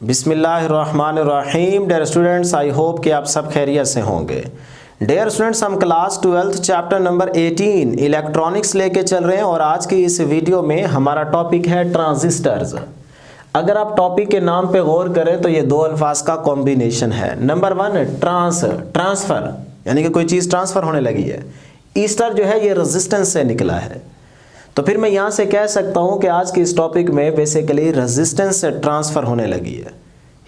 बिस्मिल्लाहिर्रहमानिर्रहीम। Dear students, I hope कि आप सब खैरियत से होंगे। डियर स्टूडेंट्स, हम क्लास 12 चैप्टर नंबर 18 इलेक्ट्रॉनिक्स लेके चल रहे हैं और आज की इस वीडियो में हमारा टॉपिक है ट्रांजिस्टर्स। अगर आप टॉपिक के नाम पे गौर करें तो ये दो अल्फाज का कॉम्बिनेशन है। नंबर 1 ट्रांसफ़र, यानी कि कोई चीज़ ट्रांसफ़र होने लगी है। ईस्टर जो है ये रेजिस्टेंस से निकला है, तो फिर मैं यहाँ से कह सकता हूँ कि आज के इस टॉपिक में बेसिकली रेजिस्टेंस से ट्रांसफ़र होने लगी है,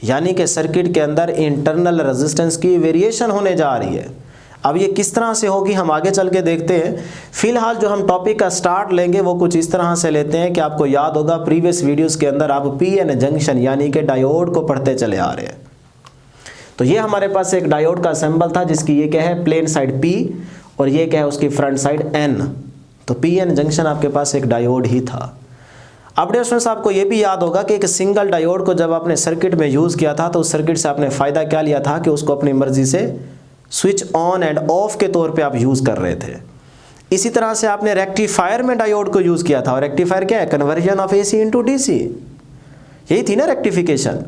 यानी कि सर्किट के अंदर इंटरनल रेजिस्टेंस की वेरिएशन होने जा रही है। अब ये किस तरह से होगी हम आगे चल के देखते हैं। फिलहाल जो हम टॉपिक का स्टार्ट लेंगे वो कुछ इस तरह से लेते हैं कि आपको याद होगा प्रीवियस वीडियोस के अंदर आप पीएन जंक्शन यानी कि डायोड को पढ़ते चले आ रहे हैं। तो ये हमारे पास एक डायोड का सिंबल था जिसकी ये क्या है, प्लेन साइड P और ये क्या है, उसकी फ्रंट साइड N। तो पीएन जंक्शन आपके पास एक डायोड ही था। अब डियर स्टूडेंट्स, आपको ये भी याद होगा कि एक सिंगल डायोड को जब आपने सर्किट में यूज़ किया था तो उस सर्किट से आपने फ़ायदा क्या लिया था कि उसको अपनी मर्जी से स्विच ऑन एंड ऑफ के तौर पे आप यूज़ कर रहे थे। इसी तरह से आपने रेक्टिफायर में डायोड को यूज़ किया था, और रेक्टिफायर क्या है, conversion of AC into DC। यही थी ना रेक्टिफिकेशन।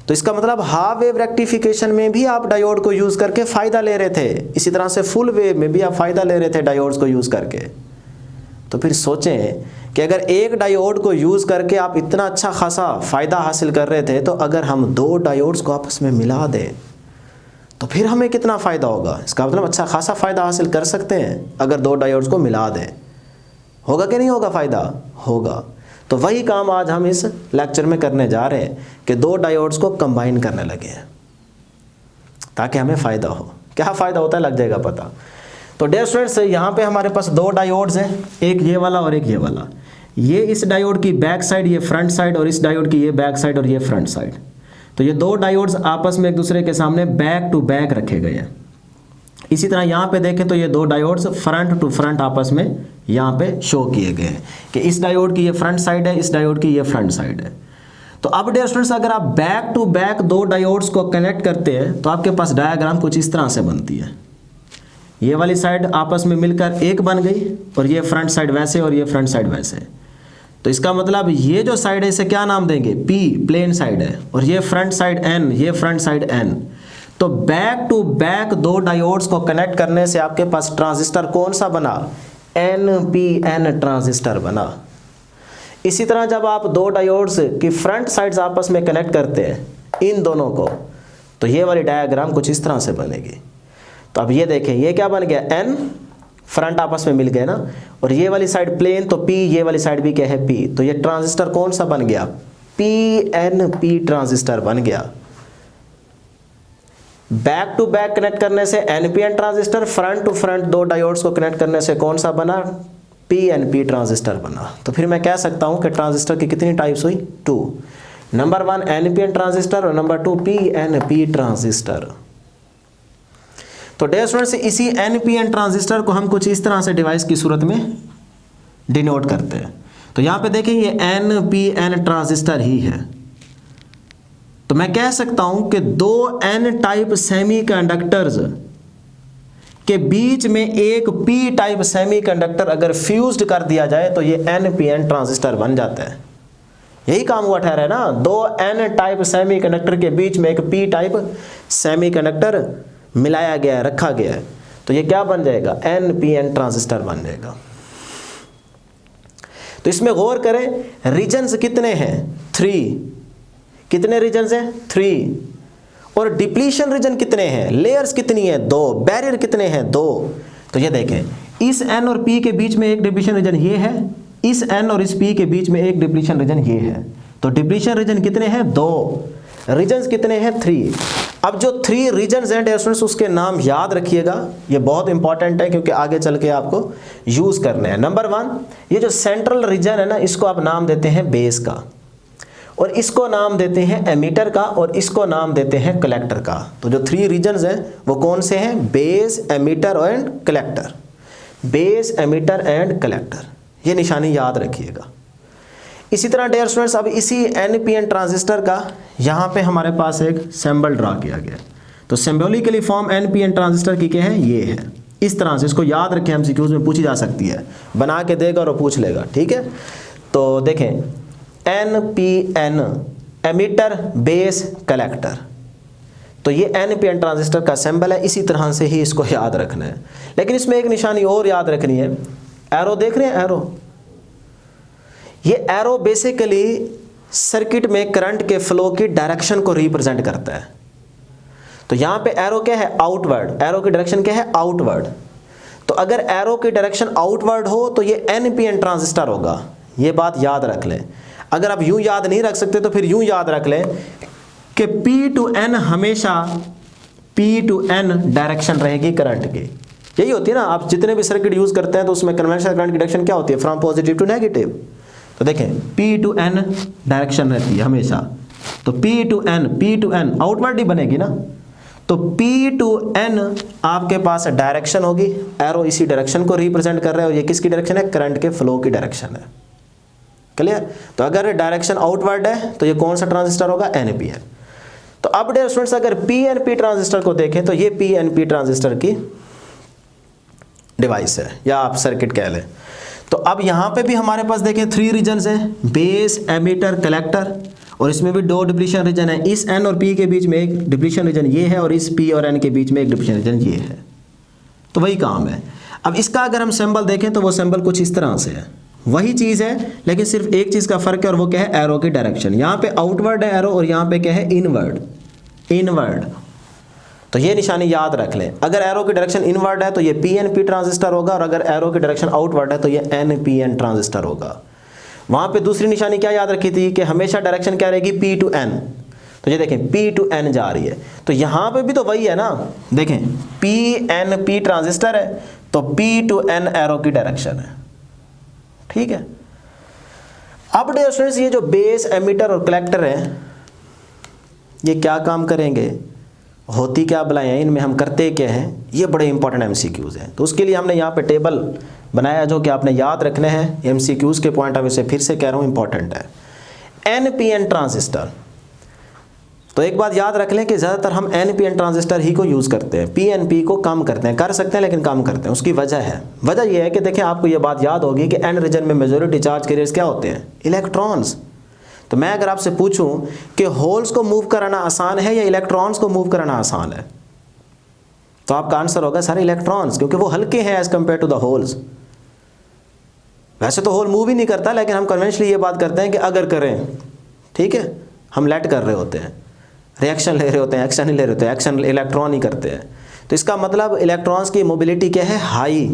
तो इसका मतलब हाफ वेव रेक्टिफिकेशन में भी आप डायोड को यूज़ करके फ़ायदा ले रहे थे। इसी तरह से फुल वेव में भी आप फ़ायदा ले रहे थे डायोड्स को यूज़ करके। तो फिर सोचें कि अगर एक डायोड को यूज़ करके आप इतना अच्छा खासा फ़ायदा हासिल कर रहे थे, तो अगर हम दो डायोड्स को आपस में मिला दें तो फिर हमें कितना फ़ायदा होगा। इसका मतलब अच्छा खासा फ़ायदा हासिल कर सकते हैं अगर दो डायोड्स को मिला दें। होगा कि नहीं होगा फ़ायदा? होगा। तो वही काम आज हम इस लेक्चर में करने जा रहे हैं कि दो डायोड्स को कंबाइन करने लगे हैं ताकि हमें फ़ायदा हो। क्या फ़ायदा होता है लग जाएगा पता। तो डियर स्टूडेंट्स, यहाँ पे हमारे पास दो डायोड्स हैं, एक ये वाला और एक ये वाला। ये इस डायोड की बैक साइड, ये फ्रंट साइड, और इस डायोड की ये बैक साइड और ये फ्रंट साइड। तो ये दो डायोड्स आपस में एक दूसरे के सामने बैक टू बैक रखे गए हैं। इसी तरह यहाँ पे देखें तो ये दो डायोड्स फ्रंट टू फ्रंट आपस में यहाँ पे शो किए गए हैं कि इस डायोड की ये फ्रंट साइड है, इस डायोड की ये फ्रंट साइड है। तो अब डियर स्टूडेंट्स, अगर आप बैक टू बैक दो डायोड्स को कनेक्ट करते हैं तो आपके पास डायग्राम कुछ इस तरह से बनती है। ये वाली साइड आपस में मिलकर एक बन गई और ये फ्रंट साइड वैसे और ये फ्रंट साइड वैसे। तो इसका मतलब ये जो साइड है इसे क्या नाम देंगे, P, प्लेन साइड है, और ये फ्रंट साइड N, ये फ्रंट साइड N। तो बैक टू बैक दो डायोड्स को कनेक्ट करने से आपके पास ट्रांजिस्टर कौन सा बना, NPN ट्रांजिस्टर बना। इसी तरह जब आप दो डायोड्स की फ्रंट साइड्स आपस में कनेक्ट करते हैं इन दोनों को, तो ये वाली डायग्राम कुछ इस तरह से बनेगी। तो अब ये देखें, ये क्या बन गया, N, फ्रंट आपस में मिल गए ना, और ये वाली साइड प्लेन तो P, ये वाली साइड भी क्या है, P। तो ये ट्रांजिस्टर कौन सा बन गया, PNP ट्रांजिस्टर बन गया। बैक टू बैक कनेक्ट करने से NPN transistor, front to front दो डायोड्स को कनेक्ट करने से कौन सा बना, PNP ट्रांजिस्टर बना। तो फिर मैं कह सकता हूं कि ट्रांजिस्टर की कितनी टाइप्स हुई, 2। नंबर 1 NPN ट्रांजिस्टर और नंबर 2 PNP ट्रांजिस्टर। तो डियर स्टूडेंट्स, इसी NPN ट्रांजिस्टर को हम कुछ इस तरह से डिवाइस की सूरत में डिनोट करते हैं। तो यहाँ पे देखें ये NPN ट्रांजिस्टर ही है। तो मैं कह सकता हूं कि दो N टाइप सेमीकंडक्टर्स के बीच में एक P टाइप सेमीकंडक्टर अगर फ्यूज्ड कर दिया जाए तो ये NPN ट्रांजिस्टर बन जाता है। यही काम हुआ ठहरा है ना, दो N टाइप सेमीकंडक्टर के बीच में एक P टाइप सेमीकंडक्टर मिलाया गया है, रखा गया है, तो ये क्या बन जाएगा, NPN ट्रांजिस्टर बन जाएगा। तो इसमें गौर करें, रीजन्स कितने हैं, 3। कितने रीजन्स हैं, 3। और डिप्लीशन रीजन कितने हैं, लेयर्स कितनी है, 2। बैरियर कितने हैं, 2। तो ये देखें, इस N और P के बीच में एक डिप्लीशन रीजन ये है, इस N और इस P के बीच में एक डिप्लीशन रीजन ये है। तो डिप्लीशन रीजन कितने हैं, 2। रीजन्स कितने हैं, 3। अब जो 3 रीजन्स हैं डियर स्टूडेंट्स, उसके नाम याद रखिएगा, ये बहुत इंपॉर्टेंट है क्योंकि आगे चल के आपको यूज़ करने हैं। नंबर 1, ये जो सेंट्रल रीजन है ना, इसको आप नाम देते हैं बेस का, और इसको नाम देते हैं एमीटर का, और इसको नाम देते हैं कलेक्टर का। तो जो 3 रीजन्स हैं वो कौन से हैं, base, emitter and collector. Base, emitter and collector, ये निशानी याद रखिएगा। इसी तरह डियर स्टूडेंट्स, अब इसी NPN ट्रांजिस्टर का यहाँ पे हमारे पास एक सिंबल ड्रा किया गया। तो सिंबॉलिकली फॉर्म NPN ट्रांजिस्टर की क्या है, ये है। इस तरह से इसको याद रखें, MCQs में पूछी जा सकती है, बना के देगा और पूछ लेगा, ठीक है। तो देखें NPN एमिटर, बेस, कलेक्टर। तो ये NPN ट्रांजिस्टर का सिंबल है, इसी तरह से ही इसको याद रखना है। लेकिन इसमें एक निशानी और याद रखनी है, एरो देख रहे हैं, एरो, ये एरो बेसिकली सर्किट में करंट के फ्लो की डायरेक्शन को रिप्रेजेंट करता है। तो यहां पे एरो क्या है, आउटवर्ड, एरो की डायरेक्शन क्या है, आउटवर्ड। तो अगर एरो की डायरेक्शन आउटवर्ड हो तो ये NPN ट्रांजिस्टर होगा, ये बात याद रख लें। अगर आप यूं याद नहीं रख सकते तो फिर यूं याद रख लें कि P to N हमेशा P to N डायरेक्शन रहेगी करंट की। यही होती है ना, आप जितने भी सर्किट यूज करते हैं तो उसमें कन्वेंशनल करंट की डायरेक्शन क्या होती है, फ्रॉम पॉजिटिव टू नेगेटिव। तो देखें P to N डायरेक्शन रहती है हमेशा। तो P to N आउटवर्ड ही बनेगी ना। तो P to N आपके पास डायरेक्शन होगी, एरो इसी डायरेक्शन को रिप्रेजेंट कर रहा है, और ये किसकी डायरेक्शन है, करंट के फ्लो की डायरेक्शन है। क्लियर। तो अगर डायरेक्शन आउटवर्ड है तो ये कौन सा ट्रांजिस्टर होगा, NPN। तो अब डियर स्टूडेंट्स अगर PNP ट्रांजिस्टर को देखें तो ये PNP ट्रांजिस्टर की डिवाइस है, या आप सर्किट कह लें। तो अब यहां पे भी हमारे पास देखें 3 रीजन्स हैं, बेस, एमिटर, कलेक्टर, और इसमें भी 2 डिप्लीशन रीजन है। इस N और P के बीच में एक डिप्लीशन रीजन ये है, और इस P और N के बीच में एक डिप्लीशन रीजन ये है। तो वही काम है। अब इसका अगर हम सिंबल देखें तो वो सिंबल कुछ इस तरह से है, वही चीज़ है, लेकिन सिर्फ एक चीज़ का फर्क है, और वो क्या है, एरो की डायरेक्शन। यहाँ पे आउटवर्ड है एरो, और यहाँ पे क्या है, इनवर्ड। तो ये निशानी याद रख लें, अगर एरो की डायरेक्शन इनवर्ड है तो ये PNP ट्रांजिस्टर होगा, और अगर एरो की डायरेक्शन आउटवर्ड है तो ये NPN ट्रांजिस्टर होगा। वहाँ पे दूसरी निशानी क्या याद रखी थी कि हमेशा डायरेक्शन क्या रहेगी, P to N। तो ये देखें P to N जा रही है, तो यहाँ पे भी तो वही है ना, देखें PNP ट्रांजिस्टर है तो P to N एरो की डायरेक्शन है। ठीक है। अब डियर स्टूडेंट्स ये जो बेस, एमिटर और कलेक्टर है, ये क्या काम करेंगे, होती क्या बलाएं हैं, इनमें हम करते क्या हैं, ये बड़े इंपॉर्टेंट MCQs हैं। तो उसके लिए हमने यहाँ पे टेबल बनाया जो कि आपने याद रखने हैं, MCQs के पॉइंट ऑफ व्यू से फिर से कह रहा हूँ इंपॉर्टेंट है। NPN ट्रांजिस्टर, तो एक बात याद रख लें कि ज़्यादातर हम NPN ट्रांजिस्टर ही को यूज़ करते हैं, PNP को कम करते हैं, कर सकते हैं लेकिन कम करते हैं। उसकी वजह है, वजह यह है कि देखें आपको ये बात याद होगी कि N रीजन में मेजॉरिटी चार्ज कैरियर्स क्या होते हैं, इलेक्ट्रॉन्स। तो मैं अगर आपसे पूछूं कि होल्स को मूव कराना आसान है या इलेक्ट्रॉन्स को मूव कराना आसान है, तो आपका आंसर होगा सर इलेक्ट्रॉन्स, क्योंकि वो हल्के हैं as compare to the holes. वैसे तो होल मूव ही नहीं करता, लेकिन हम कन्वेंशनली ये बात करते हैं कि अगर करें, ठीक है, हम लेट कर रहे होते हैं, रिएक्शन ले रहे होते हैं, एक्शन नहीं ले रहे होते हैं, एक्शन इलेक्ट्रॉन ही करते हैं। तो इसका मतलब इलेक्ट्रॉन्स की मोबिलिटी क्या है, हाई,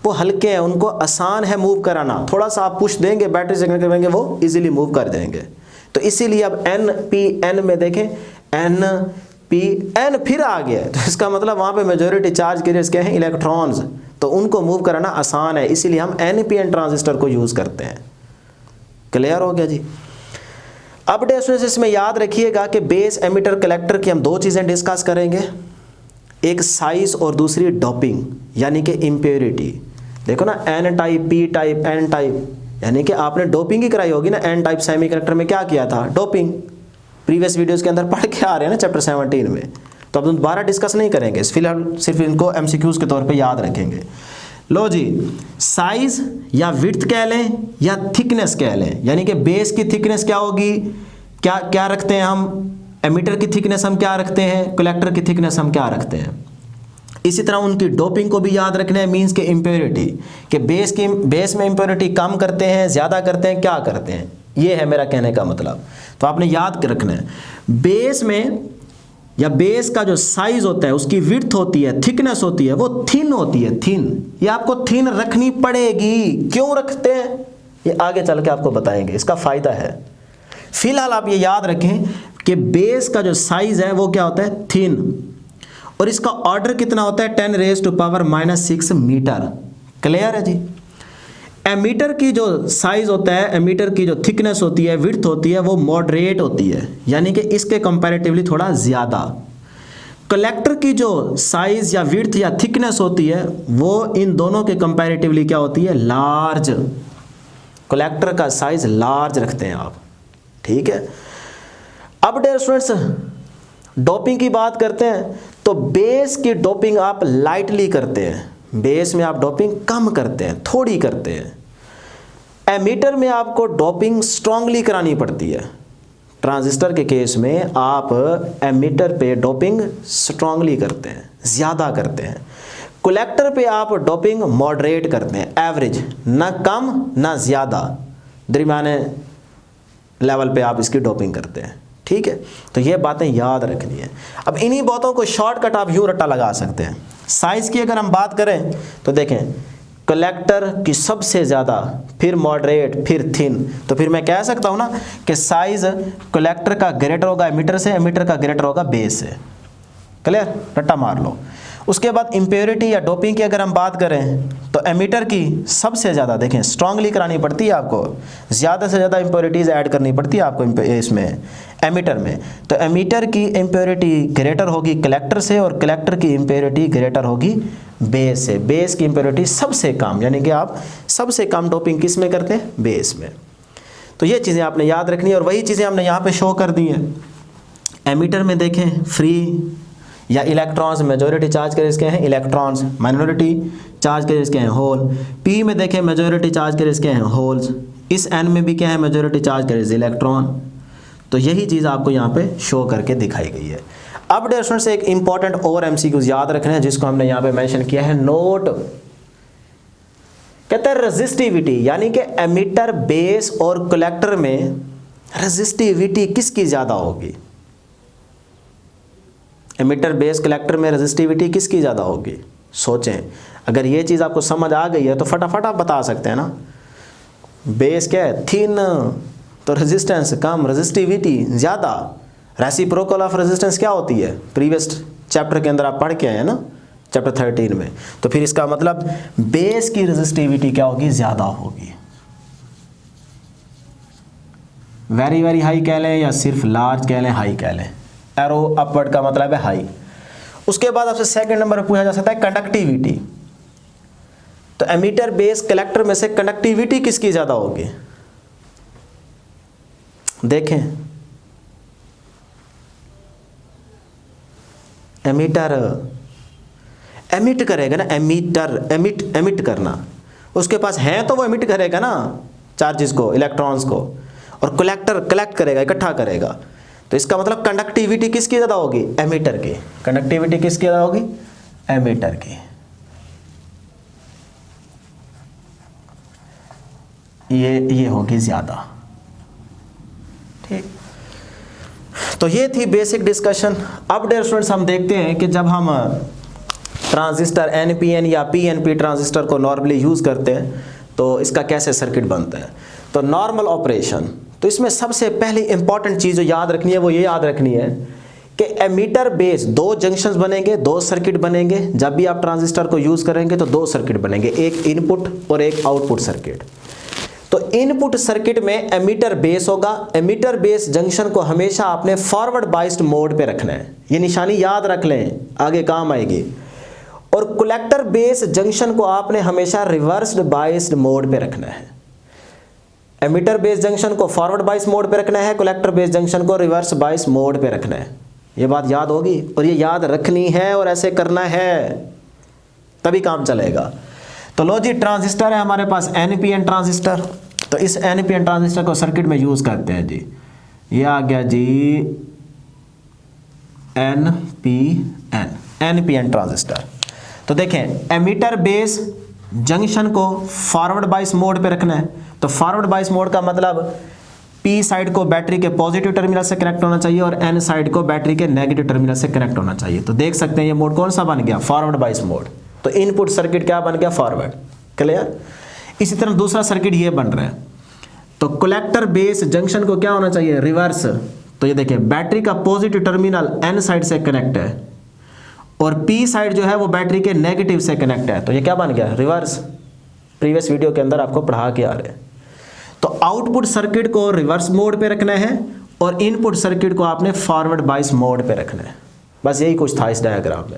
वो हल्के हैं, उनको आसान है मूव कराना। थोड़ा सा आप पुश देंगे, बैटरी से कनेक्ट करेंगे, वो इजीली मूव कर जाएंगे। तो इसीलिए अब NPN में देखें, NPN फिर आ गया, तो इसका मतलब वहाँ पे मेजॉरिटी चार्ज कैरियर्स क्या हैं, इलेक्ट्रॉन्स, तो उनको मूव कराना आसान है, इसीलिए हम NPN ट्रांजिस्टर को यूज़ करते हैं। क्लियर हो गया जी। अब इसमें याद रखिएगा कि बेस, एमिटर, कलेक्टर की हम 2 चीज़ें डिस्कस करेंगे, एक साइज और दूसरी डोपिंग यानी कि इम्प्योरिटी। देखो ना, N type, P type, N type, यानी कि आपने डोपिंग ही कराई होगी ना। N टाइप सेमीकंडक्टर में क्या किया था, डोपिंग, प्रीवियस वीडियोस के अंदर पढ़ के आ रहे हैं ना चैप्टर 17 में। तो अब हम दोबारा डिस्कस नहीं करेंगे, फिलहाल सिर्फ इनको MCQs के तौर पे याद रखेंगे। लो जी, साइज या विड्थ कह लें या थिकनेस कह लें, यानी कि बेस की थिकनेस क्या होगी, क्या क्या रखते हैं हम, एमिटर की थिकनेस हम क्या रखते हैं, कलेक्टर की थिकनेस हम क्या रखते हैं। इसी तरह उनकी डोपिंग को भी याद रखना है, मींस के इम्प्योरिटी, कि बेस में इम्प्योरिटी कम करते हैं, ज़्यादा करते हैं, क्या करते हैं, ये है मेरा कहने का मतलब। तो आपने याद रखना है, बेस में या बेस का जो साइज होता है, उसकी विड्थ होती है, थिकनेस होती है, वो थिन होती है, थिन। ये आपको थिन रखनी पड़ेगी। क्यों रखते हैं ये आगे चल के आपको बताएंगे, इसका फ़ायदा है। फिलहाल आप ये याद रखें कि बेस का जो साइज है वो क्या होता है, थिन, और इसका ऑर्डर कितना होता है, 10⁻⁻⁶ मीटर। क्लियर है जी। एमीटर की जो साइज होता है, एमीटर की जो थिकनेस होती है, विड्थ होती है, वो मॉडरेट होती है, यानी कि इसके कंपैरेटिवली थोड़ा ज़्यादा। कलेक्टर की जो साइज या विड्थ या थिकनेस होती है, वो इन दोनों के कंपैरेटिवली क्या होती है, लार्ज। कलेक्टर का साइज लार्ज रखते हैं आप, ठीक है। अब डियर स्टूडेंट्स, डोपिंग की बात करते हैं, तो बेस की डोपिंग आप लाइटली करते हैं, बेस में आप डोपिंग कम करते हैं, थोड़ी करते हैं। एमीटर में आपको डोपिंग स्ट्रांगली करानी पड़ती है। ट्रांजिस्टर के केस में आप एमिटर पे डोपिंग स्ट्रांगली करते हैं, ज़्यादा करते हैं। कलेक्टर पे आप डोपिंग मॉडरेट करते हैं, एवरेज, ना कम ना ज़्यादा, दरमियाने लेवल पे आप इसकी डोपिंग करते हैं। ठीक है, तो ये बातें याद रखनी है। अब इन्हीं बातों को शॉर्टकट आप यूँ रट्टा लगा सकते हैं। साइज़ की अगर हम बात करें तो देखें, कलेक्टर की सबसे ज़्यादा, फिर मॉडरेट, फिर थिन, तो फिर मैं कह सकता हूँ ना कि साइज़ कलेक्टर का ग्रेटर होगा एमिटर से, एमिटर का ग्रेटर होगा बेस से। क्लियर, रट्टा मार लो। उसके बाद इम्प्योरिटी या डोपिंग की अगर हम बात करें तो एमिटर की सबसे ज़्यादा, देखें, स्ट्रांगली करानी पड़ती है आपको, ज़्यादा से ज़्यादा इम्प्योरिटीज़ ऐड करनी पड़ती है आपको इसमें, एमिटर में। तो एमिटर की इम्प्योरिटी ग्रेटर होगी कलेक्टर से और कलेक्टर की इम्प्योरिटी ग्रेटर होगी बेस से। बेस की इम्प्योरिटी सबसे कम, यानी कि आप सबसे कम डोपिंग किस में करते हैं? बेस में। तो ये चीज़ें आपने याद रखनी है और वही चीज़ें हमने यहाँ पे शो कर दी हैं। एमिटर में देखें फ्री या इलेक्ट्रॉन्स मेजॉरिटी चार्ज करे इसके हैं इलेक्ट्रॉन्स, माइनॉरिटी चार्ज करे इसके हैं होल। पी में देखें मेजॉरिटी चार्ज करे इसके हैं होल्स। इस एन में भी क्या है? मेजॉरिटी चार्ज करे इलेक्ट्रॉन। तो यही चीज़ आपको यहाँ पे शो करके दिखाई गई है। अब डियर स्टूडेंट्स एक इंपॉर्टेंट और एमसीक्यूज याद रखना है जिसको हमने यहाँ पे मेंशन किया है, नोट। कहते हैं रेजिस्टिविटी, यानी कि एमिटर, बेस और कलेक्टर में रेजिस्टिविटी किसकी ज़्यादा होगी? एमिटर, बेस, कलेक्टर में रेजिस्टिविटी किसकी ज़्यादा होगी? सोचें। अगर ये चीज़ आपको समझ आ गई है तो फटाफट आप बता सकते हैं ना। बेस क्या है? थिन, तो रेजिस्टेंस कम, रेजिस्टिविटी ज़्यादा। रेसिप्रोकल ऑफ रेजिस्टेंस क्या होती है? प्रीवियस चैप्टर के अंदर आप पढ़ के आए हैं ना, चैप्टर 13 में। तो फिर इसका मतलब बेस की रेजिस्टिविटी क्या होगी? ज़्यादा होगी। वेरी वेरी हाई कह लें या सिर्फ लार्ज कह लें, हाई कह लें। एरो अपवर्ड का मतलब है हाई। उसके बाद आपसे सेकंड नंबर पर पूछा जा सकता है कंडक्टिविटी। तो एमिटर, बेस, कलेक्टर में से कंडक्टिविटी किसकी ज़्यादा होगी? देखें, एमिटर एमिट करेगा ना, एमिटर, एमिट करना, उसके पास है तो वो एमिट करेगा ना चार्जेस को, इलेक्ट्रॉन्स को, और कलेक्टर कलेक्ट करेगा, इकट्ठा करेगा। तो इसका मतलब कंडक्टिविटी किसकी ज़्यादा होगी? एमिटर की। कंडक्टिविटी किसकी ज़्यादा होगी? एमिटर की। ये होगी ज़्यादा। ठीक, तो ये थी बेसिक डिस्कशन। अब डियर स्टूडेंट्स हम देखते हैं कि जब हम ट्रांजिस्टर एनपीएन या पीएनपी ट्रांजिस्टर को नॉर्मली यूज़ करते हैं तो इसका कैसे सर्किट बनता है। तो नॉर्मल ऑपरेशन, तो इसमें सबसे पहली इंपॉर्टेंट चीज़ जो याद रखनी है वो ये याद रखनी है कि एमिटर, बेस, दो जंक्शंस बनेंगे, दो सर्किट बनेंगे। जब भी आप ट्रांजिस्टर को यूज़ करेंगे तो दो सर्किट बनेंगे, एक इनपुट और एक आउटपुट सर्किट। तो इनपुट सर्किट में एमिटर बेस होगा। एमिटर बेस जंक्शन को हमेशा आपने फॉरवर्ड बाइस्ड मोड पे रखना है, ये निशानी याद रख लें, आगे काम आएगी। और कलेक्टर बेस जंक्शन को आपने हमेशा रिवर्स्ड बाइस्ड मोड पे रखना है। एमिटर बेस जंक्शन को फॉरवर्ड बाइस मोड पे रखना है, कलेक्टर बेस जंक्शन को रिवर्स बाइस मोड पे रखना है। ये बात याद होगी और ये याद रखनी है और ऐसे करना है, तभी काम चलेगा। तो लो जी, ट्रांजिस्टर है हमारे पास एनपीएन ट्रांजिस्टर। तो इस एनपीएन ट्रांजिस्टर को सर्किट में यूज़ करते हैं जी। ये आ गया जी एनपीएन ट्रांजिस्टर। तो देखें, एमिटर बेस जंक्शन को फॉरवर्ड बाइस मोड पे रखना है। तो फॉरवर्ड बाइस मोड का मतलब पी साइड को बैटरी के पॉजिटिव टर्मिनल से कनेक्ट होना चाहिए और एन साइड को बैटरी के नेगेटिव टर्मिनल से कनेक्ट होना चाहिए। तो देख सकते हैं ये मोड कौन सा बन गया? फॉरवर्ड बाइस मोड। तो इनपुट सर्किट क्या बन गया? फॉरवर्ड। क्लियर? इसी तरह दूसरा सर्किट ये बन रहा है। तो कलेक्टर बेस जंक्शन को क्या होना चाहिए? रिवर्स। तो ये देखिए, बैटरी का पॉजिटिव टर्मिनल एन साइड से कनेक्ट है और पी साइड जो है वो बैटरी के नेगेटिव से कनेक्ट है। तो ये क्या बन गया? रिवर्स। प्रीवियस वीडियो के अंदर आपको पढ़ा के आ रहे हैं। तो आउटपुट सर्किट को रिवर्स मोड पे रखना है और इनपुट सर्किट को आपने फॉरवर्ड बाइस मोड पे रखना है। बस यही कुछ था इस डायग्राम में।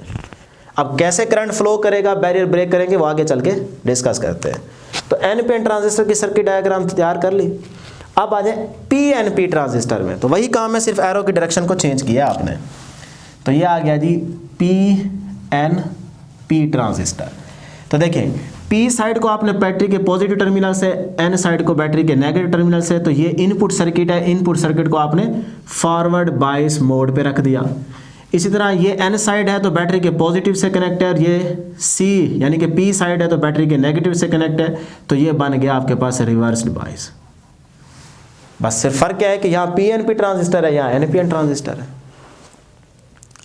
अब कैसे करंट फ्लो करेगा, बैरियर ब्रेक करेंगे, वो आगे चल के डिस्कस करते हैं। तो एनपीएन ट्रांजिस्टर की सर्किट डायग्राम तैयार कर ली। अब आ जाए पीएनपी ट्रांजिस्टर में। तो वही काम है, सिर्फ एरो की डायरेक्शन को चेंज किया आपने। तो ये आ गया जी पीएनपी ट्रांजिस्टर। तो देखें, पी साइड को आपने बैटरी के पॉजिटिव टर्मिनल से, एन साइड को बैटरी के नेगेटिव टर्मिनल से, तो ये इनपुट सर्किट है। इनपुट सर्किट को आपने फॉरवर्ड बायस मोड पे रख दिया। इसी तरह ये एन साइड है तो बैटरी के पॉजिटिव से कनेक्ट है, ये सी यानी कि पी साइड है तो बैटरी के नेगेटिव से कनेक्ट है, तो ये बन गया आपके पास रिवर्स्ड बायस। बस सिर्फ फर्क क्या है कि यहाँ पीएनपी ट्रांजिस्टर है, यहाँ एनपीएन ट्रांजिस्टर है।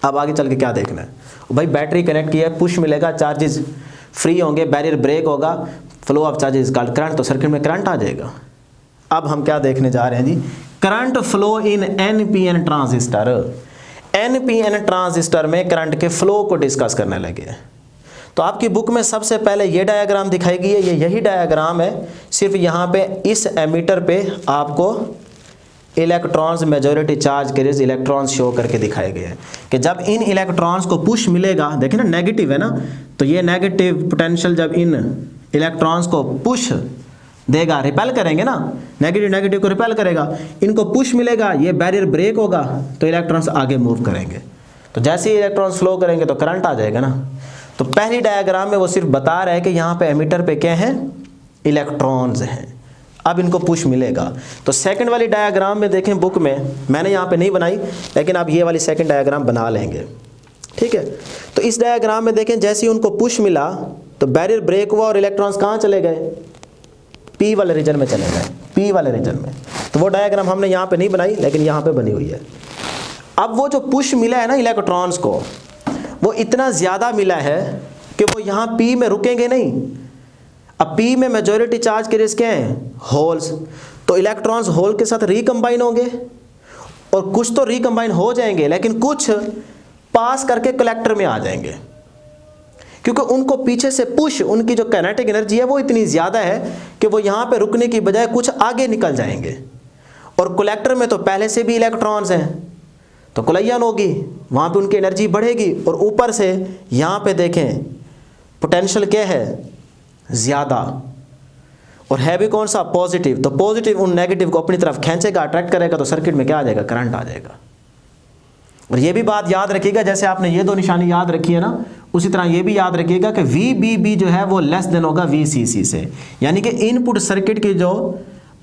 अब आगे चल के क्या देखना है भाई, बैटरी कनेक्ट किया है, पुश मिलेगा, चार्जेस फ्री होंगे, बैरियर ब्रेक होगा, फ्लो ऑफ चार्जेस करंट, तो सर्किट में करंट आ जाएगा। अब हम क्या देखने जा रहे हैं जी, current flow in NPN transistor. NPN transistor में करंट के फ्लो को डिस्कस करने लगे। तो आपकी बुक में सबसे पहले ये डायग्राम दिखाई गई है, ये यही डायग्राम है, सिर्फ यहाँ पे इस एमीटर पे आपको electrons majority charge carriers electrons show करके दिखाए गए हैं कि जब इन इलेक्ट्रॉन्स को पुश मिलेगा, देखिए ना नेगेटिव है ना, तो ये नेगेटिव पोटेंशियल जब इन इलेक्ट्रॉन्स को पुश देगा, रिपेल करेंगे ना, नेगेटिव को रिपेल करेगा, इनको पुश मिलेगा, ये बैरियर ब्रेक होगा तो इलेक्ट्रॉन्स आगे मूव करेंगे, तो जैसे ही इलेक्ट्रॉन्स फ्लो करेंगे तो करंट आ जाएगा ना। तो पहली डायग्राम में वो सिर्फ बता रहा है कि यहाँ पे एमीटर पे क्या है, इलेक्ट्रॉन्स हैं, अब इनको पुश मिलेगा। तो सेकंड वाली डायग्राम में देखें बुक में, मैंने यहाँ पे नहीं बनाई, लेकिन आप ये वाली सेकंड डायग्राम बना लेंगे, ठीक है। तो इस डायग्राम में देखें जैसे ही उनको पुश मिला तो बैरियर ब्रेक हुआ और इलेक्ट्रॉन्स कहाँ चले गए, पी वाले रीजन में चले गए, पी वाले रीजन में। तो वो डायग्राम हमने यहाँ पे नहीं बनाई, लेकिन यहाँ पे बनी हुई है। अब वो जो पुश मिला है ना इलेक्ट्रॉन्स को, वो इतना ज़्यादा मिला है कि वो यहाँ पी में रुकेंगे नहीं। अब पी में मेजॉरिटी चार्ज कैरियर्स क्या हैं, होल्स, तो इलेक्ट्रॉन्स होल के साथ रिकम्बाइन होंगे और कुछ तो रिकम्बाइन हो जाएंगे, लेकिन कुछ पास करके कलेक्टर में आ जाएंगे, क्योंकि उनको पीछे से पुश, उनकी जो काइनेटिक एनर्जी है वो इतनी ज़्यादा है कि वो यहाँ पे रुकने की बजाय कुछ आगे निकल जाएंगे। और कलेक्टर में तो पहले से भी इलेक्ट्रॉन्स हैं, तो कोलिजन होगी, वहाँ पे उनकी एनर्जी बढ़ेगी, और ऊपर से यहाँ पे देखें पोटेंशियल क्या है, ज़्यादा, और है भी कौन सा, पॉजिटिव। तो पॉजिटिव उन नेगेटिव को अपनी तरफ खींचेगा, अट्रैक्ट करेगा, तो सर्किट में क्या आ जाएगा, करंट आ जाएगा। और ये भी बात याद रखिएगा, जैसे आपने ये दो निशानी याद रखी है ना, उसी तरह ये भी याद रखिएगा कि VBB जो है वो लेस देन होगा VCC से, यानी कि इनपुट सर्किट की जो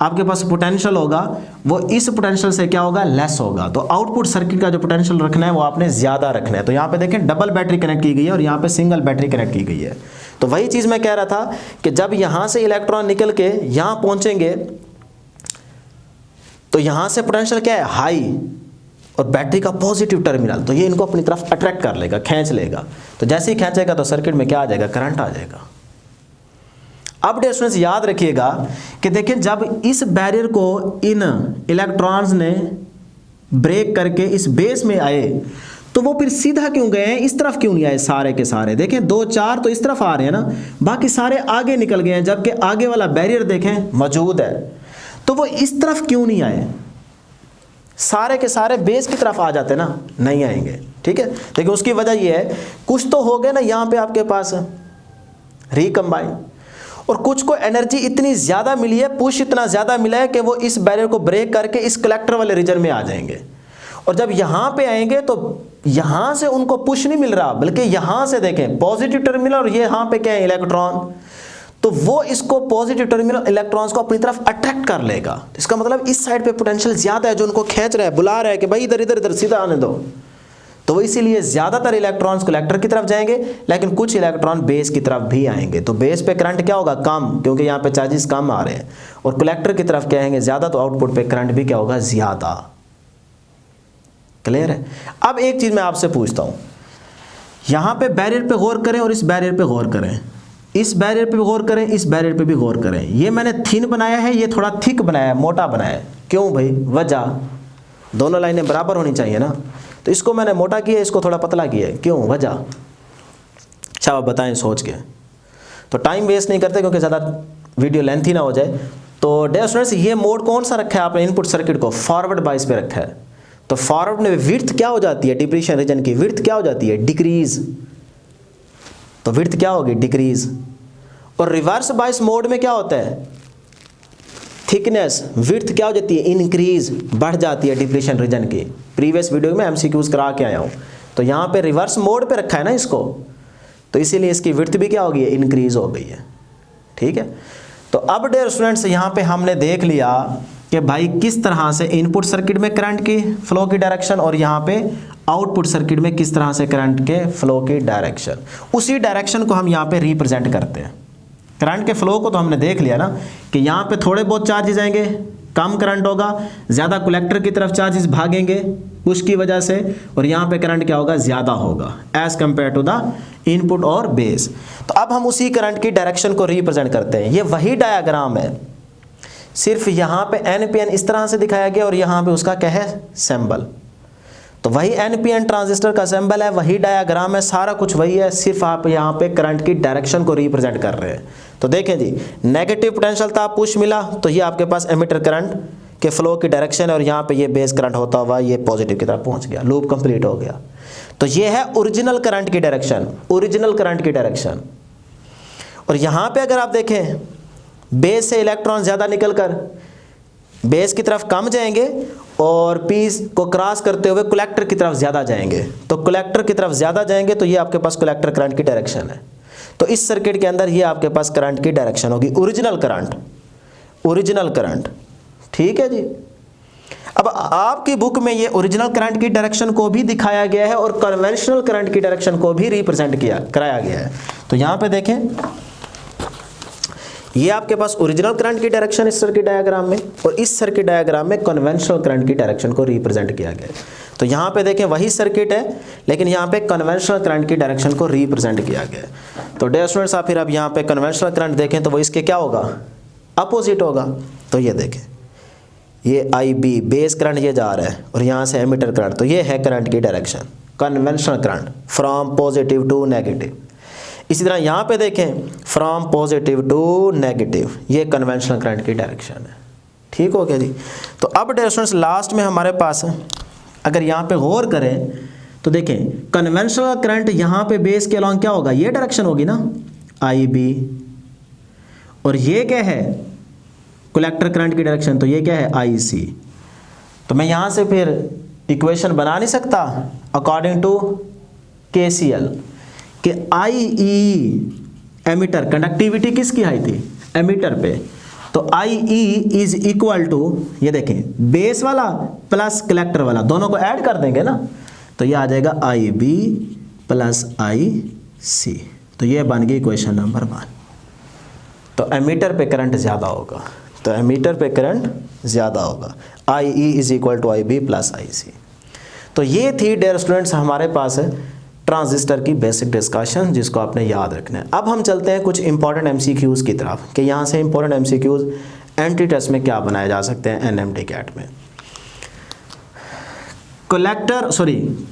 आपके पास पोटेंशियल होगा वो इस पोटेंशियल से क्या होगा, लेस होगा। तो आउटपुट सर्किट का जो पोटेंशियल रखना है वो आपने ज़्यादा रखना है। तो यहाँ पे देखें डबल बैटरी कनेक्ट की गई है और यहाँ पे सिंगल बैटरी कनेक्ट की गई है। तो वही चीज़ मैं कह रहा था कि जब यहाँ से इलेक्ट्रॉन निकल के यहाँ पहुँचेंगे तो यहाँ से पोटेंशियल क्या है, हाई, और बैटरी का पॉजिटिव टर्मिनल, तो ये इनको अपनी तरफ अट्रैक्ट कर लेगा, खींच लेगा। तो जैसे ही खींचेगा तो सर्किट में क्या आ जाएगा, करंट आ जाएगा। अब डियर स्टूडेंट्स याद रखिएगा कि देखिए जब इस बैरियर को इन इलेक्ट्रॉन्स ने ब्रेक करके इस बेस में आए तो वो फिर सीधा क्यों गए हैं, इस तरफ क्यों नहीं आए सारे के सारे। देखें 2 4 तो इस तरफ आ रहे हैं ना, बाकी सारे आगे निकल गए हैं, जबकि आगे वाला बैरियर देखें मौजूद है, तो वो इस तरफ क्यों नहीं आए, सारे के सारे बेस की तरफ आ जाते ना, नहीं आएंगे, ठीक है। देखिए उसकी वजह ये है, कुछ तो हो गए ना यहाँ पे आपके पास रिकम्बाइन, और कुछ को एनर्जी इतनी ज़्यादा मिली है, पुश इतना ज़्यादा मिला है कि वो इस बैरियर को ब्रेक करके इस कलेक्टर वाले रीजन में आ जाएंगे। और जब यहाँ पे आएंगे तो यहाँ से उनको पुश नहीं मिल रहा, बल्कि यहाँ से देखें पॉजिटिव टर्मिनल और ये यहाँ पे क्या है, इलेक्ट्रॉन, तो वो इसको पॉजिटिव टर्मिनल इलेक्ट्रॉन्स को अपनी तरफ अट्रैक्ट कर लेगा। तो इसका मतलब इस साइड पे पोटेंशियल ज़्यादा है जो उनको खींच रहा है, बुला रहा है कि भाई इधर इधर इधर सीधा आने दो। तो वो इसीलिए ज़्यादातर इलेक्ट्रॉन्स कलेक्टर की तरफ जाएंगे, लेकिन कुछ इलेक्ट्रॉन बेस की तरफ भी आएंगे। तो बेस पे करंट क्या होगा, कम, क्योंकि यहाँ पे चार्जेस कम आ रहे हैं, और कलेक्टर की तरफ क्या आएंगे, ज़्यादा, तो आउटपुट पे करंट भी क्या होगा, ज़्यादा। क्लियर है। अब एक चीज़ मैं आपसे पूछता हूँ, यहाँ पे बैरियर पे गौर करें और इस बैरियर पे गौर करें, इस बैरियर पे गौर करें, इस बैरियर पे भी गौर करें। ये मैंने थिन बनाया है, ये थोड़ा थिक बनाया है, मोटा बनाया है। क्यों भाई, वजह, दोनों लाइनें बराबर होनी चाहिए ना, तो इसको मैंने मोटा किया, इसको थोड़ा पतला किया है। क्यों, वजह, अच्छा आप बताएं सोच के। तो टाइम वेस्ट नहीं करते क्योंकि ज़्यादा वीडियो लेंथी ना हो जाए। तो डियर स्टूडेंट्स ये मोड कौन सा रखा है आपने इनपुट सर्किट को, फॉरवर्ड बायस पे रखा है। तो फॉरवर्ड में विड्थ क्या हो जाती है, डिप्रेशन रीजन की विड्थ क्या हो जाती है, डिक्रीज, तो विड्थ क्या होगी, डिक्रीज। और रिवर्स बायस मोड में क्या होता है, थिकनेस, विड्थ क्या हो जाती है, इंक्रीज, बढ़ जाती है डिप्रेशन रीजन की। प्रीवियस वीडियो में एमसीक्यूज करा के आया हूँ। तो यहाँ पे रिवर्स मोड पे रखा है ना इसको, तो इसीलिए इसकी विड्थ भी क्या हो गई है, इंक्रीज हो गई है। ठीक है। तो अब डियर स्टूडेंट्स यहाँ पे हमने देख लिया कि भाई किस तरह से इनपुट सर्किट में करंट की फ्लो की डायरेक्शन और यहाँ पे आउटपुट सर्किट में किस तरह से करंट के फ्लो की डायरेक्शन, उसी डायरेक्शन को हम यहाँ पे रिप्रेजेंट करते हैं। करंट के फ्लो को तो हमने देख लिया ना कि यहाँ पे थोड़े बहुत चार्जेस आएंगे, कम करंट होगा, ज़्यादा कलेक्टर की तरफ चार्जेस भागेंगे उसकी वजह से, और यहाँ पे करंट क्या होगा, ज़्यादा होगा as compare to the input और बेस। तो अब हम उसी करंट की डायरेक्शन को रिप्रेजेंट करते हैं। ये वही डायग्राम है, सिर्फ यहाँ पे NPN इस तरह से दिखाया गया और यहाँ पे उसका क्या है, सिंबल। तो वही NPN ट्रांजिस्टर का सिंबल है, वही डायग्राम है, सारा कुछ वही है, सिर्फ आप यहाँ पे करंट की डायरेक्शन को रिप्रेजेंट कर रहे हैं। तो देखें जी, नेगेटिव पोटेंशियल था, पुश मिला, तो ये आपके पास एमिटर करंट के फ्लो की डायरेक्शन है, और यहाँ पे ये बेस करंट होता हुआ ये पॉजिटिव की तरफ पहुँच गया, लूप कंप्लीट हो गया। तो ये है ओरिजिनल करंट की डायरेक्शन, ओरिजिनल करंट की डायरेक्शन। और यहाँ पे अगर आप देखें, बेस से इलेक्ट्रॉन ज़्यादा निकलकर बेस की तरफ कम जाएंगे और पीस को क्रॉस करते हुए कलेक्टर की तरफ ज़्यादा जाएंगे। तो कलेक्टर की तरफ ज़्यादा जाएंगे तो ये आपके पास कलेक्टर करंट की डायरेक्शन है। तो इस सर्किट के अंदर ये आपके पास करंट की डायरेक्शन होगी, ओरिजिनल करंट, ओरिजिनल करंट। ठीक है जी। अब आपकी बुक में ये ओरिजिनल करंट की डायरेक्शन को भी दिखाया गया है और कन्वेंशनल करंट की डायरेक्शन को भी रिप्रेजेंट कराया गया है। तो यहाँ पे देखें, ये आपके पास ओरिजिनल करंट की डायरेक्शन इस सर्किट डायग्राम में, और इस सर्किट डायग्राम में कन्वेंशनल करंट की डायरेक्शन को रिप्रेजेंट किया गया है। तो यहाँ पे देखें वही सर्किट है, लेकिन यहाँ पे कन्वेंशनल करंट की डायरेक्शन को रिप्रेजेंट किया गया है। तो डियर स्टूडेंट्स, आप फिर अब यहाँ पे कन्वेंशनल करंट देखें तो वो इसके क्या होगा, अपोजिट होगा। तो ये देखें, ये IB बेस करंट ये जा रहा है और यहाँ से एमिटर करंट, तो ये है करंट की direction, conventional current from positive to negative. इसी तरह यहाँ पे देखें, फ्रॉम पॉजिटिव टू नेगेटिव, ये कन्वेंशनल करंट की डायरेक्शन है। ठीक हो गया जी। तो अब डियर स्टूडेंट्स, लास्ट में हमारे पास अगर यहाँ पे गौर करें तो देखें, कन्वेंशनल करंट यहाँ पे बेस के अलॉन्ग क्या होगा, ये डायरेक्शन होगी ना, IB, और ये क्या है, कलेक्टर करंट की डायरेक्शन, तो ये क्या है, IC। तो मैं यहाँ से फिर इक्वेशन बना नहीं सकता अकॉर्डिंग टू KCL कि IE एमिटर, कंडक्टिविटी किसकी आई थी, एमिटर पे, तो IE इज इक्वल टू, ये देखें, बेस वाला प्लस कलेक्टर वाला, दोनों को ऐड कर देंगे ना, तो ये आ जाएगा IB प्लस IC। तो ये बन गई इक्वेशन नंबर 1। तो एमिटर पे करंट ज़्यादा होगा, तो एमिटर पे करंट ज़्यादा होगा, IE is equal to IB plus IC। तो ये थी डियर स्टूडेंट्स हमारे पास ट्रांजिस्टर की बेसिक डिस्कशन, जिसको आपने याद रखना है। अब हम चलते हैं कुछ इंपॉर्टेंट MCQs की तरफ कि यहाँ से इंपॉर्टेंट MCQs एंट्री टेस्ट में क्या बनाए जा सकते हैं NMT कैट में।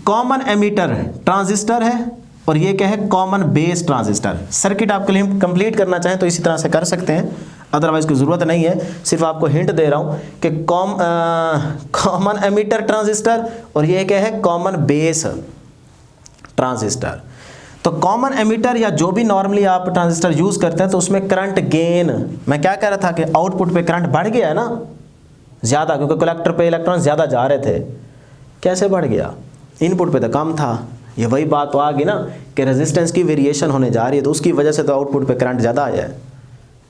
कॉमन एमिटर ट्रांजिस्टर है और ये क्या है, कॉमन बेस ट्रांजिस्टर। सर्किट आपके लिए कंप्लीट करना चाहें तो इसी तरह से कर सकते हैं, अदरवाइज कोई ज़रूरत नहीं है, सिर्फ आपको हिंट दे रहा हूँ कि कॉमन एमिटर ट्रांजिस्टर और ये क्या है, कॉमन बेस ट्रांजिस्टर। तो कॉमन एमिटर या जो भी नॉर्मली आप ट्रांजिस्टर यूज़ करते हैं तो उसमें करंट गेन, मैं क्या कह रहा था कि आउटपुट पे करंट बढ़ गया है ना ज़्यादा, क्योंकि कलेक्टर पे इलेक्ट्रॉन ज़्यादा जा रहे थे। कैसे बढ़ गया, इनपुट पे तो कम था। ये वही बात तो आ गई ना कि रेजिस्टेंस की वेरिएशन होने जा रही है, तो उसकी वजह से तो आउटपुट पे करंट ज़्यादा आया है।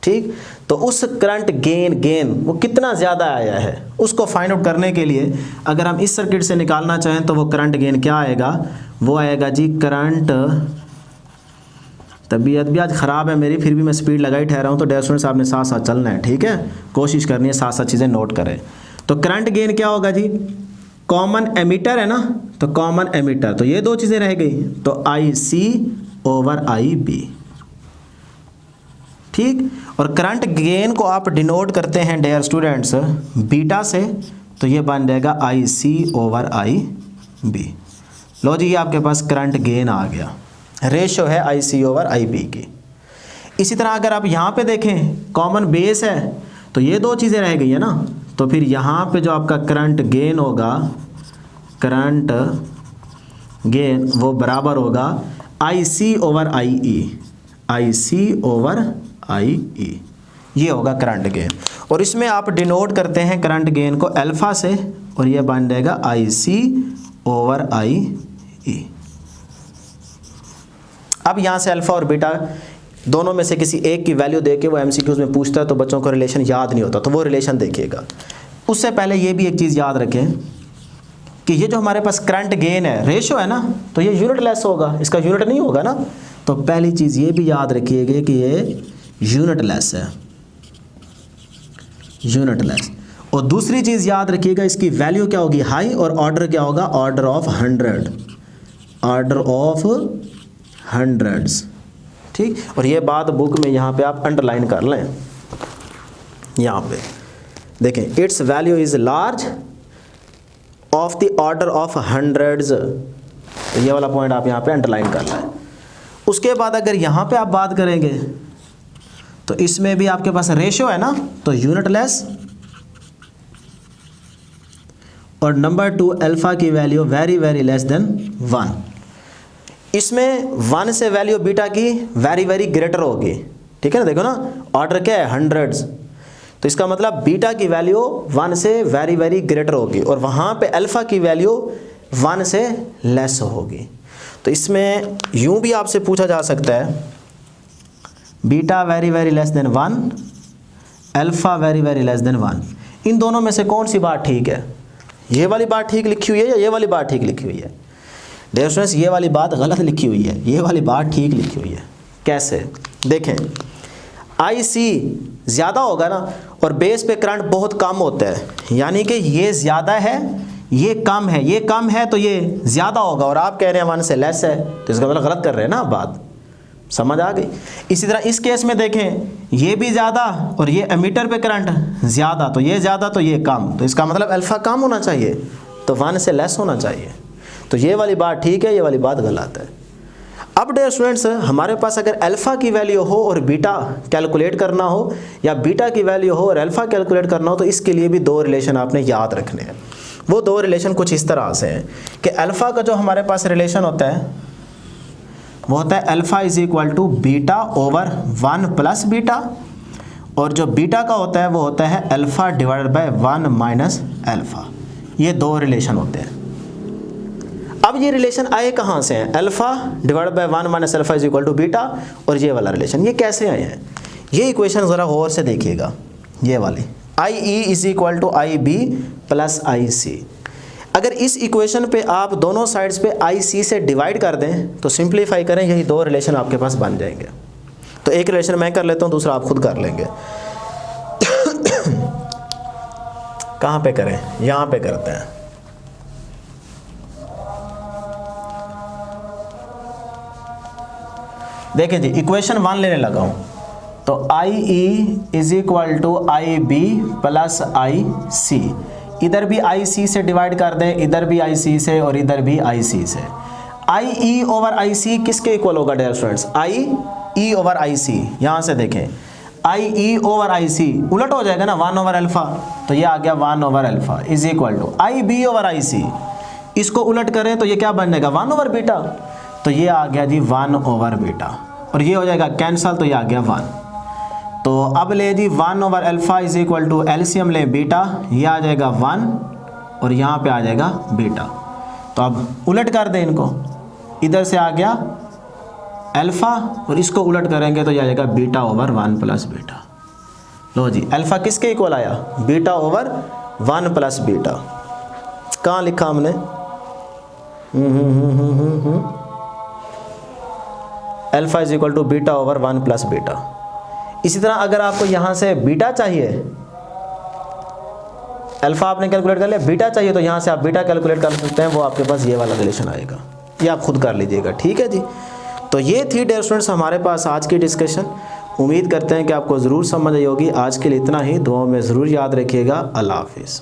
ठीक, तो उस करंट गेन वो कितना ज़्यादा आया है उसको फाइंड आउट करने के लिए अगर हम इस सर्किट से निकालना चाहें तो वो करंट गेन क्या आएगा, वो आएगा जी करंट, तबीयत भी आज ख़राब है मेरी, फिर भी मैं स्पीड लगाई ठहरा हूँ, तो डियर स्टूडेंट्स आपने साथ साथ चलना है। ठीक है, कोशिश करनी है साथ साथ चीज़ें नोट करें। तो करंट गेन क्या होगा जी, कॉमन एमिटर है ना, तो कॉमन एमिटर, तो ये दो चीज़ें रह गई, तो IC ओवर IB। ठीक, और करंट गेन को आप डिनोट करते हैं डियर स्टूडेंट्स बीटा से, तो ये बन जाएगा IC ओवर IB। लो जी, ये आपके पास करंट गेन आ गया, रेशो है IC ओवर IB की। इसी तरह अगर आप यहाँ पे देखें कॉमन बेस है तो ये दो चीज़ें रह गई है ना, तो फिर यहाँ पे जो आपका करंट गेन होगा, करंट गेन वो बराबर होगा IC over IE, IC over IE, ये होगा करंट गेन। और इसमें आप डिनोट करते हैं करंट गेन को अल्फा से, और ये बन जाएगा IC ओवर IE। अब यहाँ से अल्फा और बीटा दोनों में से किसी एक की वैल्यू दे के वो एमसीक्यूज में पूछता है तो बच्चों को रिलेशन याद नहीं होता, तो वो रिलेशन देखिएगा। उससे पहले ये भी एक चीज़ याद रखें कि ये जो हमारे पास करंट गेन है, रेशो है ना, तो ये यूनिट लेस होगा, इसका यूनिट नहीं होगा ना। तो पहली चीज़ ये भी याद रखिएगा कि ये यूनिट लेस है, यूनिट लेस। और दूसरी चीज़ याद रखिएगा, इसकी वैल्यू क्या होगी, हाई, और ऑर्डर क्या होगा, order of 100, order of hundreds. ठीक, और ये बात बुक में यहाँ पे आप अंडरलाइन कर लें। यहाँ पे देखें, it's value is large of the order of hundreds, तो ये वाला पॉइंट आप यहाँ पे अंडरलाइन कर लें। उसके बाद अगर यहाँ पे आप बात करेंगे तो इसमें भी आपके पास रेशियो है ना, तो यूनिट लेस, और नंबर 2 अल्फा की value very very less than 1। इसमें 1 से वैल्यू बीटा की वेरी वेरी ग्रेटर होगी, ठीक है ना। देखो ना, ऑर्डर क्या है, हंड्रेड्स, तो इसका मतलब बीटा की वैल्यू 1 से वेरी वेरी ग्रेटर होगी, और वहाँ पे अल्फा की वैल्यू 1 से लेस होगी। तो इसमें यूं भी आपसे पूछा जा सकता है, beta very very less than 1, alpha very very less than 1, इन दोनों में से कौन सी बात ठीक है, ये वाली बात ठीक लिखी हुई है या ये वाली बात ठीक लिखी हुई है। डियर स्टूडेंट्स, ये वाली बात गलत लिखी हुई है, ये वाली बात ठीक लिखी हुई है। कैसे, देखें, IC ज़्यादा होगा ना, और बेस पे करंट बहुत कम होता है, यानी कि ये ज़्यादा है, ये कम है, ये कम है तो ये ज़्यादा होगा, और आप कह रहे हैं 1 से लेस है, तो इसका मतलब गलत कर रहे हैं ना आप, बात समझ आ गई। इसी तरह इस केस में देखें, ये भी ज़्यादा और ये एमीटर पे करंट ज़्यादा, तो ये ज़्यादा तो ये कम, तो इसका मतलब अल्फ़ा कम होना चाहिए, तो 1 से लेस होना चाहिए। तो ये वाली बात ठीक है, ये वाली बात गलत है। अब डियर स्टूडेंट्स, हमारे पास अगर अल्फ़ा की वैल्यू हो और बीटा कैलकुलेट करना हो, या बीटा की वैल्यू हो और अल्फ़ा कैलकुलेट करना हो, तो इसके लिए भी 2 रिलेशन आपने याद रखने हैं। वो 2 रिलेशन कुछ इस तरह से हैं कि अल्फ़ा का जो हमारे पास रिलेशन होता है वो होता है alpha is equal to beta over 1 plus beta, और जो बीटा का होता है वो होता है alpha divided by 1 minus alpha. ये 2 रिलेशन होते हैं। अब ये रिलेशन आए कहाँ से हैं, alpha divide by 1 minus alpha is equal to beta, और ये वाला रिलेशन ये कैसे आए हैं, ये इक्वेशन ज़रा गौर से देखिएगा। ये वाली IE is equal to IB plus IC, अगर इस इक्वेशन पे आप दोनों साइड्स पे IC से डिवाइड कर दें तो सिंप्लीफाई करें, यही 2 रिलेशन आपके पास बन जाएंगे। तो एक रिलेशन मैं कर लेता हूँ, दूसरा आप खुद कर लेंगे। कहाँ पे करें, यहाँ पे करते हैं। देखें जी, इक्वेशन 1 लेने लगा हूँ, तो IE is equal to IB plus IC, इधर भी IC से डिवाइड कर दें, इधर भी IC से और इधर भी IC से। IE ओवर IC किसके इक्वल होगा dear students, IE over IC। यहाँ से देखें, IE ओवर IC उलट हो जाएगा ना, 1 ओवर अल्फ़ा, तो ये आ गया 1 over alpha is equal to IB over IC, इसको उलट करें तो ये क्या बन जाएगा, 1 ओवर बीटा, तो ये आ गया जी 1 ओवर बीटा, और ये हो जाएगा कैंसल, तो ये आ गया 1। तो अब ले जी 1 over alpha is equal to LCM ले बीटा, ये आ जाएगा 1 और यहाँ पे आ जाएगा बीटा। तो अब उलट कर दें इनको, इधर से आ गया अल्फ़ा और इसको उलट करेंगे तो ये आ जाएगा बीटा ओवर 1 प्लस बीटा। लो जी, अल्फ़ा किसके इक्वल आया, बीटा ओवर 1 प्लस बीटा। कहाँ लिखा हमने, alpha is equal to beta over 1 plus beta. इसी तरह अगर आपको यहाँ से बीटा चाहिए, अल्फ़ा आपने कैलकुलेट कर लिया, बीटा चाहिए तो यहाँ से आप बीटा कैलकुलेट कर सकते हैं, वो आपके पास ये वाला रिलेशन आएगा, ये आप खुद कर लीजिएगा। ठीक है जी, तो ये थी डियर स्टूडेंट्स हमारे पास आज की डिस्कशन। उम्मीद करते हैं कि आपको ज़रूर समझ आई होगी। आज के लिए इतना ही, दुआओं में ज़रूर याद रखिएगा। अल्लाह हाफिज़।